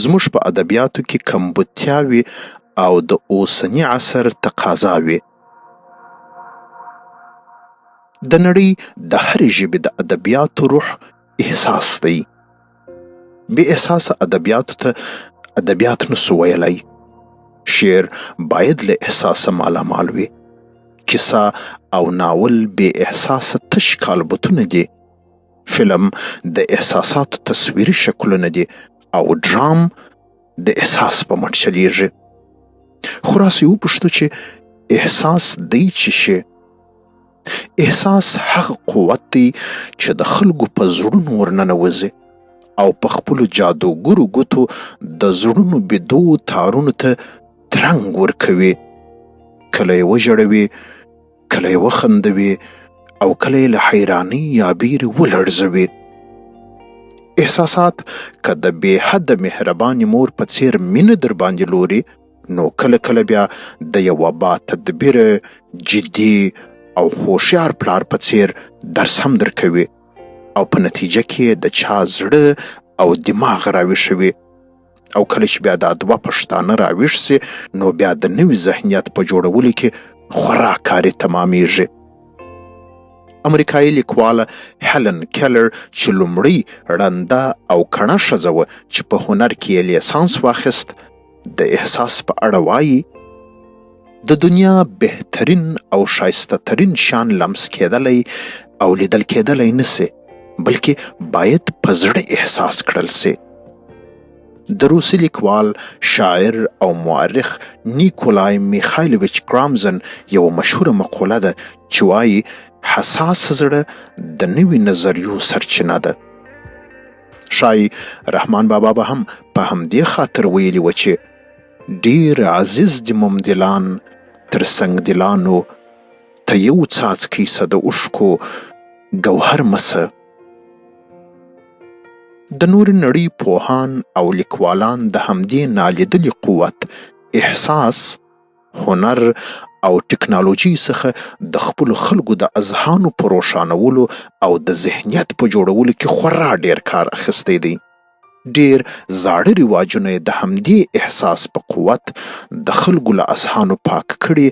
زموږ په ادبیاتو کې کمبودتیاوې او د اوسني عصر تقاضاوې. د نړۍ د هرې ژبې د ادبیاتو روح احساس دی. بې احساسه ادبیاتو ته ادبیات نسو ویلی. شعر باید له احساسه مالامال وي. کیسه او ناول بې احساسه تش کالبوتونه دي. فلم د احساساتو تصویري شکلونه دي او ډرام د احساس په مټ چلیږي. خو راسئ وپوښتو چې احساس دی چې شي. احساس هغه قوت دی چې د خلکو په زړونو ورننوځي او په خپلو جادوګرو ګوتو د زړونو بیدو تارونو ته ترنګ ورکوي. کله یې وژړوي، کله یې وخندوي او کله یې له حیرانۍ یا بیرې ولړزوي. احساسات که د بې حده مهربانې مور په څیر مینه در باندې لوري، نو کله کله بیا د یوه با تدبیره، جدي او هوښیار پلار په څیر درس هم درکوي او په نتیجه کې د چا زړه او دماغ راویښوي. او کله چې بیا دا دوه پښتانه راویښ سي، نو بیا د نوي ذهنیت په جوړولو کې خورا کاري تمامیږي. امریکایي لیکواله هیلن کیلر چې لومړی ړنده او کڼه ښځه وه چې په هنر کې یې لیسانس واخیست، د احساس په اړه وایي: د دنیا بهترین او ښایسته ترین شان لمس کېدلی او لیدل کېدلی نسي، بلکې باید په زړه احساس کړل سي. د روسي لیکوال، شاعر او مورخ نیکولای میخایلویچ کرامزن یو مشهوره مقوله ده چې وایي: حساس زړه د نوي نظریو سرچینه ده. شاید رحمان بابا به هم په همدې خاطر ویلي و چې ډیر عزیز دي ممدلان تر سنگ دلانو، ته یو څاڅکی څه د اوښکو ګوهر مسه. د نورې نړۍ پوهان او لیکوالان د همدې نالیدلي قوت، احساس، هنر او ټکنالوژي څخه د خپلو خلکو د اذهانو په روښانولو او د ذهنیت په جوړولو کې خورا ډیر کار اخیستی دی. ډیر زاړه رواجونه د همدې احساس په قوت د خلکو له اذهانو پاک کړي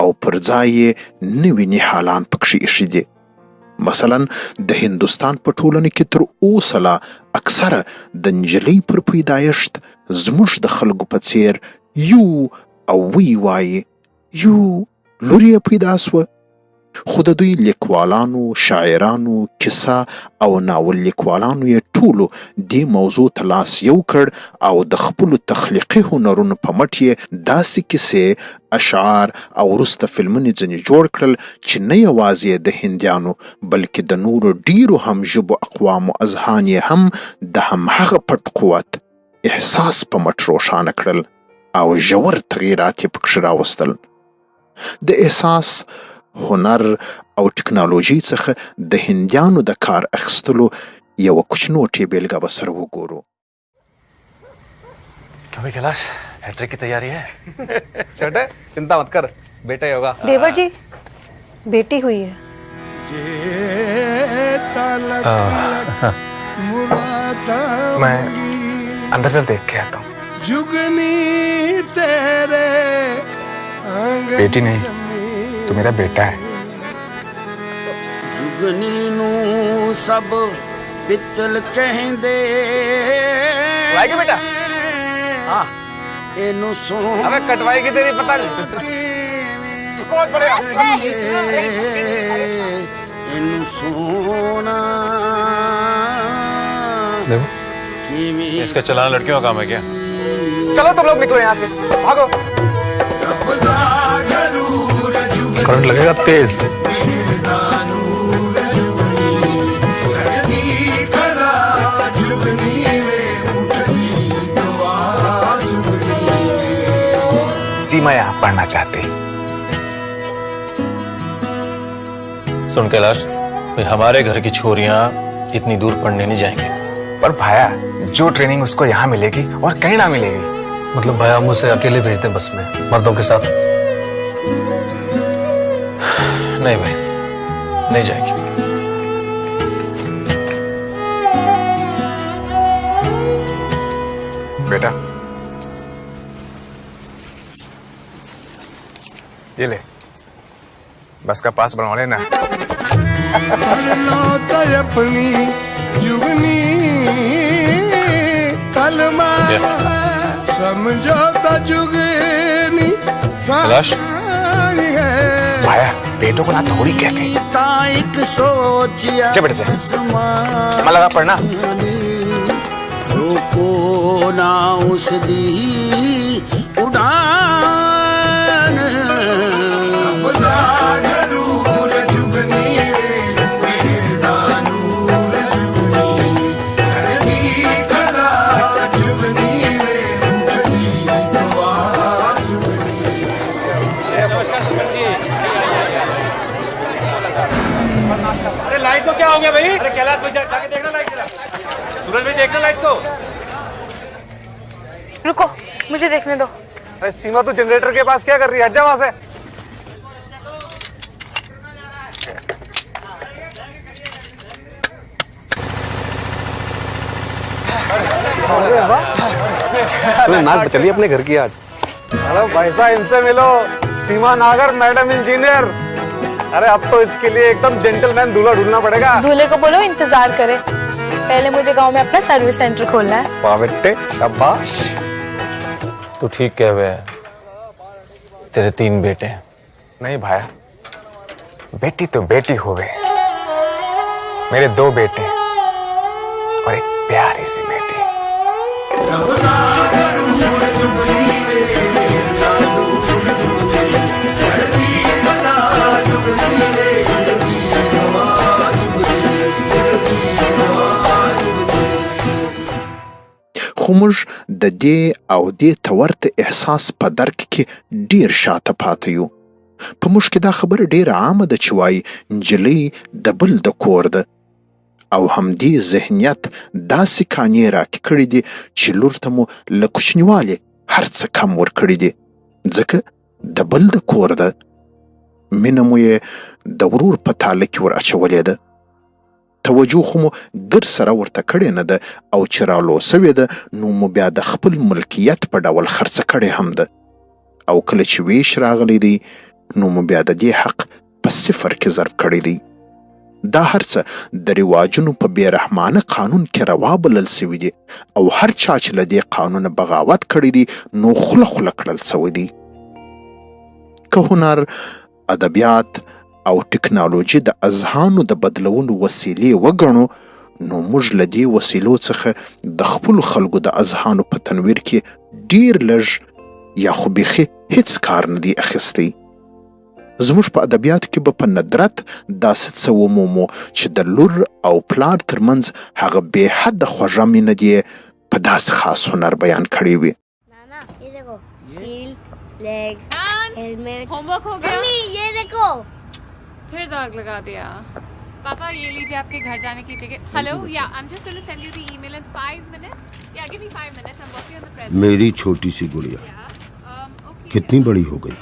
او پر ځای یې نوي نهالان پکښې ایښي دي. مثلا د هندوستان په ټولنه کې تر اوسه لا اکثره د نجلۍ پر پیدایښت زموږ د خلکو په څیر یو او وی وایي یو لور یې پیدا سوه. خو د دوی لیکوالانو، شاعرانو، کیسه او ناول لیکوالانو یې ټولو دې موضوع ته لاس یو کړ او د خپلو تخلیقي هنرونو په مټ یې داسې کیسې، اشعار او وروسته فلمونه ځینې جوړ کړل چې نه یوازې د هندیانو بلکې د نورو ډیرو همژبو اقوامو اذهان یې هم د همهغه پټ قوت، احساس په مټ روښانه کړل او ژور تغییرات یې پکښې راوستل. د احساس، هنر او ټکنالوژي څخه د هندیانو د کار اخیستلو یوه کوچنوټې بیلګه به سره وګورو. क्यों कैलाश, हैट्रिक की तैयारी है? छोटे चिंता मत कर, बेटा ही होगा. देवर जी, बेटी हुई है. मैं अंदर से देख के आता हूँ. बेटी नहीं, तू मेरा बेटा है. जुगनी नू सब पित्तल कहंदे. आएगी बेटा? हाँ. एनु सोना. अबे कटवाएगी तेरी पतंग. बहुत बढ़िया. एनु सोना. देखो. इसका चलाना लड़कियों का काम है क्या? चलो तुम लोग निकलो यहाँ से, भागो. करंट लगेगा तेज. सीमा यहाँ पढ़ना चाहते. सुन कैलाश, हमारे घर की छोरियां इतनी दूर पढ़ने नहीं जाएंगे. पर भाया, जो ट्रेनिंग उसको यहाँ मिलेगी और कहीं ना मिलेगी. मतलब भाई हम उसे अकेले भेजते बस में मर्दों के साथ? नहीं भाई, नहीं जाएगी. बेटा, ये ले, बस का पास बनवा लेना। अपनी जुगनी कलमा समझौता जुगनी कैलाश, भाया बेटों को ना थोड़ी कहते ताइक सोचिया मैं लगा पढ़ना। रोको ना उस दी उड़ान अरे लाइट को क्या हो गया भाई? अरे कैलाश भाई जाके देखना लाइट जरा। सूरज भाई देखना लाइट को। रुको, मुझे देखने दो। अरे सीमा, तू जनरेटर के पास क्या कर रही है? हट जा वहां से। नाक चलिए अपने घर की आज। अरे भाई साहब, इनसे मिलो, सीमा नागर मैडम इंजीनियर। अरे अब तो इसके लिए एकदम जेंटलमैन दूल्हा ढूंढना पड़ेगा। दूल्हे को बोलो इंतजार करे, पहले मुझे गांव में अपना सर्विस सेंटर खोलना है। वाह बेटे, शाबाश। तू ठीक कह हुए है, तेरे 3 बेटे हैं। नहीं भाया, बेटी तो बेटी हो गए, मेरे 2 बेटे और एक प्यारी सी बेटी। خو موږ د دې او دې ته ورته احساس په درک کې ډیر شاته پاته یو. په موږ کې دا خبره ډیره عامه ده چې وایي نجلۍ د بل د کور ده، او همدې ذهنیت داسې کانې راکې کړي دي چې لور ته مو له کوچنیوالې هر څه کم ورکړي دي، ځکه د بل د کور ده. مینه مو یې د ورور په تاله کې ور اچولې ده، توجه خو مو ګر سره ورته کړې نه ده، او چې رالو سوې ده نو مو بیا د خپل ملکیت په ډول خرڅه کړې هم ده، او کله چې ویش راغلی دی نو مو بیا د دې حق په صفر کې ضرب کړی دی. دا هر څه د رواجونو په بې رحمانه قانون کې روا بلل سوي دي، او هر چا چې له دې قانونه بغاوت کړی دی نو خوله خوله کړل سوی دی. که هنر، ادبیات او ټکنالوژي د اذهانو د بدلولو وسیلې وګڼو، نو موږ له دې وسیلو څخه د خپلو خلکو د اذهانو په تنویر کې ډیر لږ یا خو بیخي هیڅ کار نه دی اخیستی. زموږ په ادبیاتو کې به په ندرت داسې څه ومومو چې د لور او پلار ترمنځ هغه بې حده خوږه مینه دې په داسې خاص هنر بیان کړې وي. नाना ये देखो शील्ड लेग हेलमेट होमवर्क हो गया? मम्मी ये देखो फिर दाग लगा दिया। पापा ये लीजिए आपके घर जाने की ticket. Hello, yeah I am just going to send you the email in 5 minutes। Yeah give me 5 minutes, I am working on the present. मेरी छोटी सी गुड़िया कितनी बड़ी हो गई,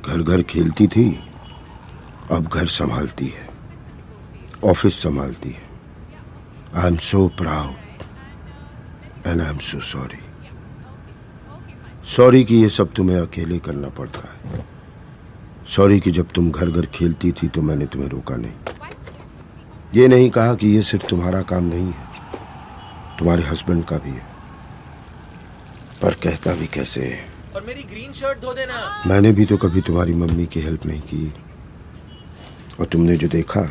घर घर खेलती थी, अब घर संभालती है, ऑफिस संभालती है। I am so proud and I am so sorry. Sorry कि ये सब तुम्हें अकेले करना पड़ता है। सॉरी कि जब तुम घर घर खेलती थी तो मैंने तुम्हें रोका नहीं। ये नहीं कहा कि ये सिर्फ तुम्हारा काम नहीं है, तुम्हारे हस्बैंड का भी है, पर कहता भी कैसे है। और मेरी ग्रीन शर्ट धो देना। मैंने भी तो कभी तुम्हारी मम्मी की हेल्प नहीं की, और तुमने जो देखा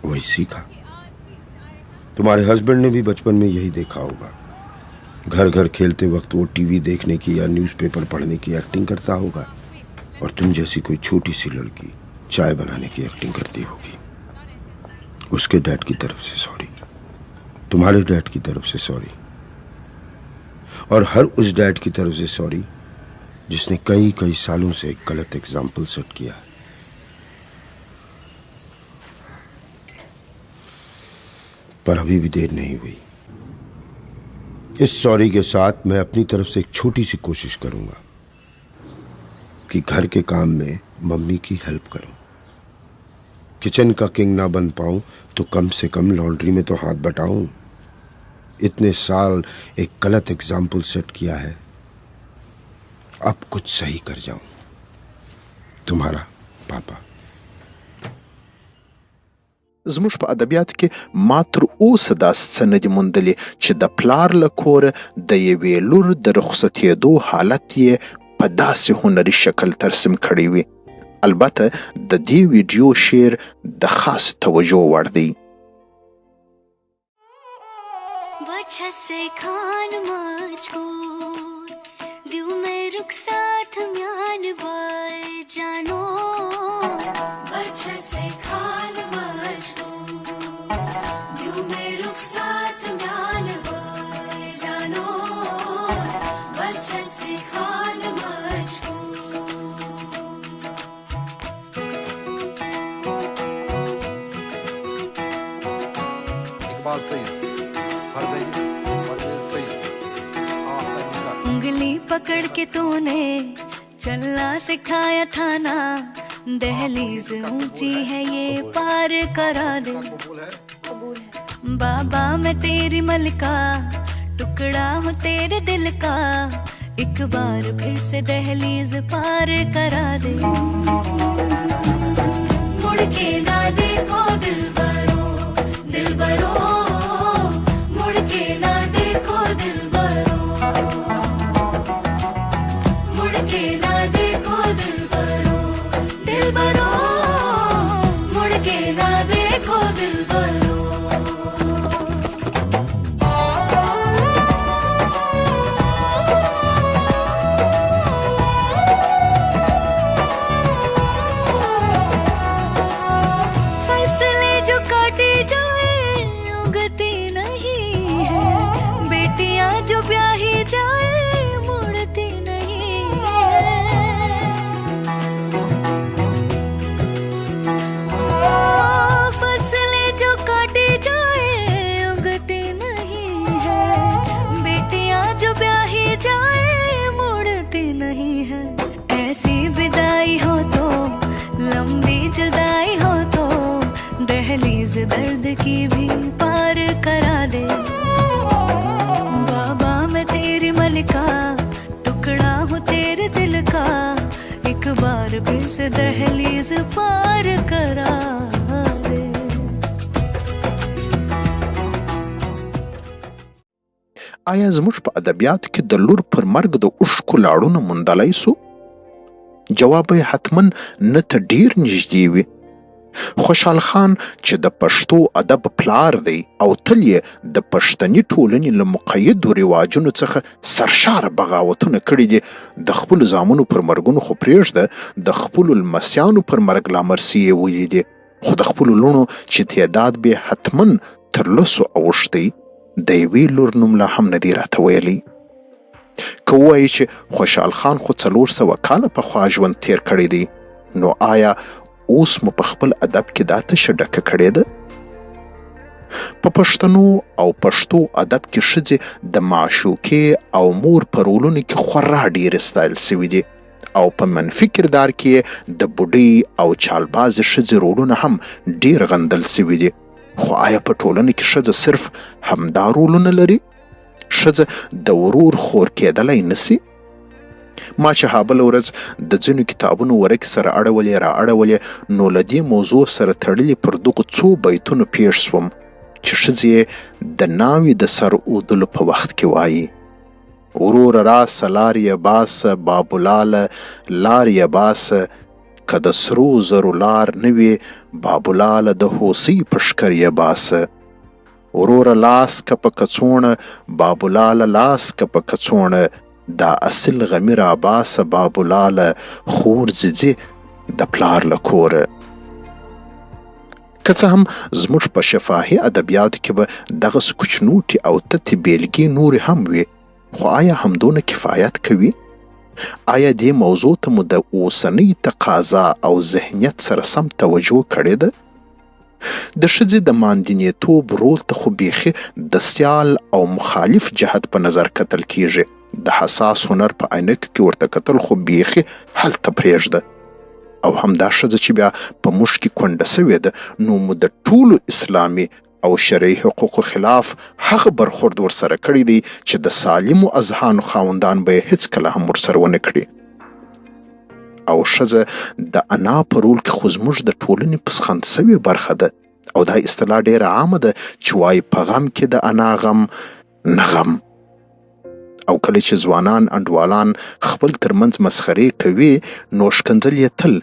वही सीखा। तुम्हारे हस्बैंड ने भी बचपन में यही देखा होगा, घर घर खेलते वक्त वो टीवी देखने की या न्यूज़पेपर पढ़ने की एक्टिंग करता होगा, और तुम जैसी कोई छोटी सी लड़की चाय बनाने की एक्टिंग करती होगी। उसके डैड की तरफ से सॉरी, तुम्हारे डैड की तरफ से सॉरी, और हर उस डैड की तरफ से सॉरी जिसने कई कई सालों से एक गलत एग्जाम्पल सेट किया। पर अभी भी देर नहीं हुई। इस सॉरी के साथ मैं अपनी तरफ से एक छोटी सी कोशिश करूंगा कि घर के काम में मम्मी की हेल्प करूं। किचन का किंग ना बन पाऊं तो कम से कम लॉन्ड्री में तो हाथ बटाऊं। इतने साल एक गलत एग्जाम्पल सेट किया है, अब कुछ सही कर जाऊं। तुम्हारा पापा। زموږ په ادبیاتو کې ما تر اوسه داسې څه نه دي موندلي چې د پلار له کوره د یوې لور د رخصتېدو حالت یې په داسې هنري شکل ترسیم کړی وي. البته د دې ویډیو شعر د خاص توجه وړ دی. उंगली पकड़ के तूने चलना सिखाया था ना, दहलीज ऊंची है ये पार करा दे। बाबा मैं तेरी मलका, टुकड़ा हूँ तेरे दिल का, एक बार फिर से दहलीज पार करा दे। मुड़ के ना देखो दिलबरो, दिलबरो, मुड़ के ना देखो दिलबरो, मुड़ के ना देखो दिलबरो, दिलबरो, मुड़ के ना देखो दिलबरो। फैसले जो काटे जाए उगती नहीं है, बेटियां जो ब्याही जाए मुड़ती नहीं है। फैसले जो काटे जाए उगती नहीं है, बेटियां जो ब्याही जाए मुड़ती नहीं है। ऐसी विदाई हो तो लंबी जुदाई हो तो दहलीज दर्द की भी पार करा दे। बाबा मैं तेरी मलिका, टुकड़ा हूँ तेरे दिल का, एक बार फिर से दहलीज पार करा दे। آیا زموږ په ادبیاتو کې د لور پر مرګ د اوښکو لاړونه موندلی سو؟ جواب یې حتما نه ته ډیر نږدې وي. خوشحال خان چې د پښتو ادب پلار دی او تل یې د پښتني ټولنې له مقیدو رواجونو څخه سرشاره بغاوتونه کړي دي. د خپلو زامنو پر مرګونو خو پرېږده، د خپلو لمسیانو پر مرګ لامرسي یې ولیدې، خو د خپلو لوڼو چې تعداد به حتما تر 10 اوښتی، د یوې لور نوم لا هم نه دی راته ویلی. که ووایي چې خوشحال خان خو 400 کاله پخوا ژوند تیر کړی دی، نو آیا اوس مو په خپل ادب کې دا تشه ډکه کړې ده؟ په پښتنو او پښتو ادب کې ښځې د معشوقې او مور په رولونو کې خورا ډېرې ستایل سوي دي، او په منفي کردار کې د بوډۍ او چالبازې ښځې رولونه هم ډېر غندل سوي دي. خو آیا په ټولنه کې ښځه صرف همدا رولونه لري؟ ښځه د ورور خور کېدلی نسي؟ ما چې هابله ورځ د ځینو کتابونو ورکې سره اړولې را اړولې، نو له دې موضوع سره تړلي پر دغو څو بیتونو پیښ سوم چې ښځې د ناوې د سر اودلو په وخت کې وایي: وروره راسه لار یې باسه، بابولاله لار یې باسه، که د سرو زرو لار نه وي، بابولاله د هوسۍ پشکر یې باسه. وروره لاس که په کڅوڼه، بابولاله لاس که په کڅوڼه، دا اصل غمی را باسه بابولاله، خور ځي د پلار له کوره. که څه هم زموږ په شفاهي ادبیاتو کې به دغسې کوچنوټې او تتې بیلګې نورې هم وي، خو آیا همدونه کفایت کوي؟ آیا دې موضوع ته مو د اوسنۍ تقاضا او ذهنیت سره سم توجه کړې ده؟ د ښځې د ماندینېتوب رول ته خو بیخي د سیال او مخالف جهت په نظر کتل کیږي. د حساس هنر په عینکو کې ورته کتل خو بیخي هلته پرېږده. او همدا ښځه چې بیا په موږ کې کونډه سوې ده، نو مو د ټولو اسلامي او شرعي حقوقو خلاف هغه برخورد ورسره کړی دی چې د سالمو اذهانو خاوندان به هیڅکله هم ورسره ونه کړي. او ښځه د انا په رول کې خو زموږ د ټولنې پسخند سوې برخه ده او دا اصطلاح ډېره عامه ده چې وایي په غم کې د انا غم نه غم. او کله چې ځوانان انډوالان خپل ترمنځ مسخرې کوي نو ښکنځل یې تل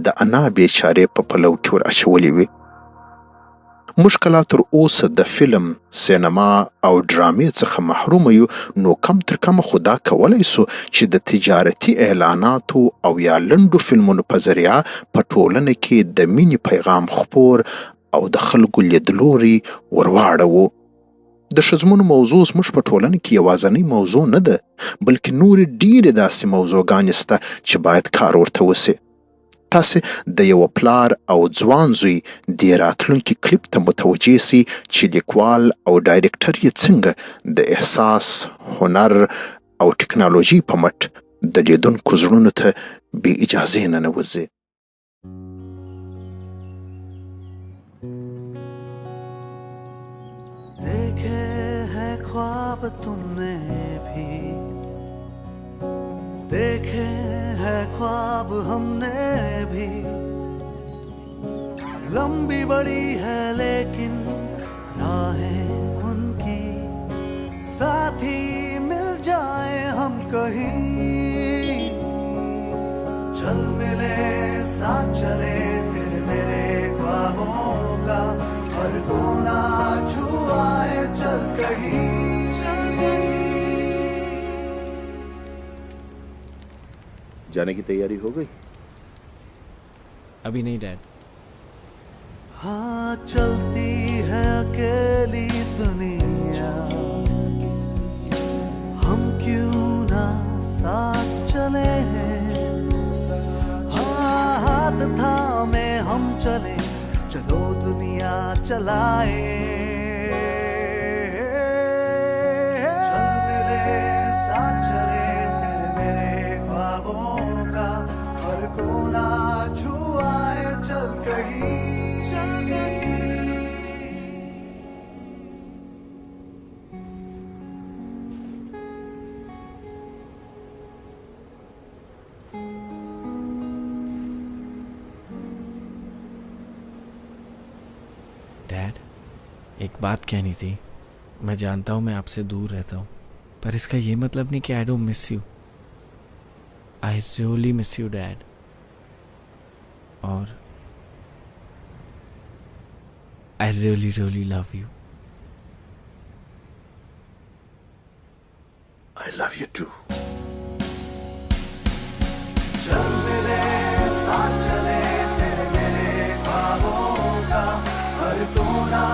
د انا بیچارې په پلو کې ور اچولې وي. موږ کله تر اوسه د فلم، سینما او ډرامې څخه محروم یو، نو کم تر کمه خو دا کولی سو چې د تجارتي اعلاناتو او یا لنډو فلمونو په ذریعه په ټولنه کې د مینې پیغام خپور او د خلکو لیدلوري ورواړوو. د ښځمنو موضوع زموږ په ټولنه کې یوازینۍ موضوع نه ده، بلکې نورې ډېرې داسې موضوعګانې شته چې باید کار ورته وسي. تاسې د یو پلار او ځوان زوی د راتلونکي کلیپ ته متوجه سي چې لیکوال او ډایرکټر یې څنګه د احساس، هنر او ټکنالوژي په مټ د لیدونکو زړونو ته بې اجازې ننوځي. देखे हैं ख्वाब तुमने भी, देखे हैं ख्वाब हमने भी, लंबी बड़ी है लेकिन राहें उनकी, साथी मिल जाए हम कहीं, चल मिले साथ चले तेरे मेरे ख्वाबों का, हर कोना छुआए चल कहीं, जाने की तैयारी हो गई? अभी नहीं डैड। हाँ चलती है अकेली दुनिया, हम क्यों ना साथ चले हैं, हाँ हाथ थामे हम चले, चलो दुनिया चलाए, चल मिले साथ चले तेरे मेरे ख्वाबों का, हर कोना छुआए चल कहीं, चल कहीं। डैड, एक बात कहनी थी। मैं जानता हूँ मैं आपसे दूर रहता हूँ, पर इसका ये मतलब नहीं कि I don't miss you. I really miss you dad. और I really really love you. I love you too. चल मिले साथ चले तेरे मेरे ख्वाबों का, हर कोना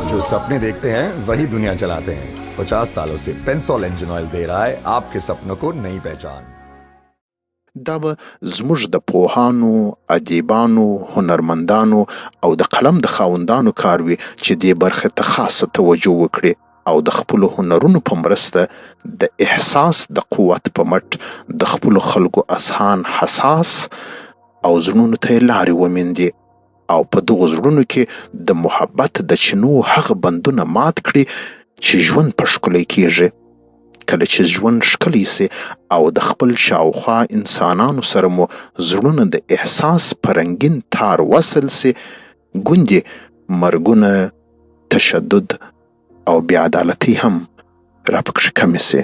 जो सपने देखते हैं वही दुनिया चलाते हैं। 50 सालों से पेंसोल इंजन ऑयल दे रहा है आपके सपनों को नई पहचान। دا به زموږ د پوهانو، ادیبانو، هنرمندانو او د قلم د خاوندانو کار وي چې دې برخې ته خاصه توجه وکړي او د خپلو هنرونو په مرسته د احساس د قوت په مټ د خپلو خلکو اذهان حساس او زړونو ته یې لارې ومیندي او په دغو زړونو کې د محبت د چینو هغه بندونه مات کړي چې ژوند په ښکلی کیږي. کله چې ژوند ښکلی سي او د خپل شاوخوا انسانانو سره مو زړونه د احساس په رنګین تار وصل سي، ګوندې مرګونه، تشدد او بې عدالتي هم راپکښې کمې سي.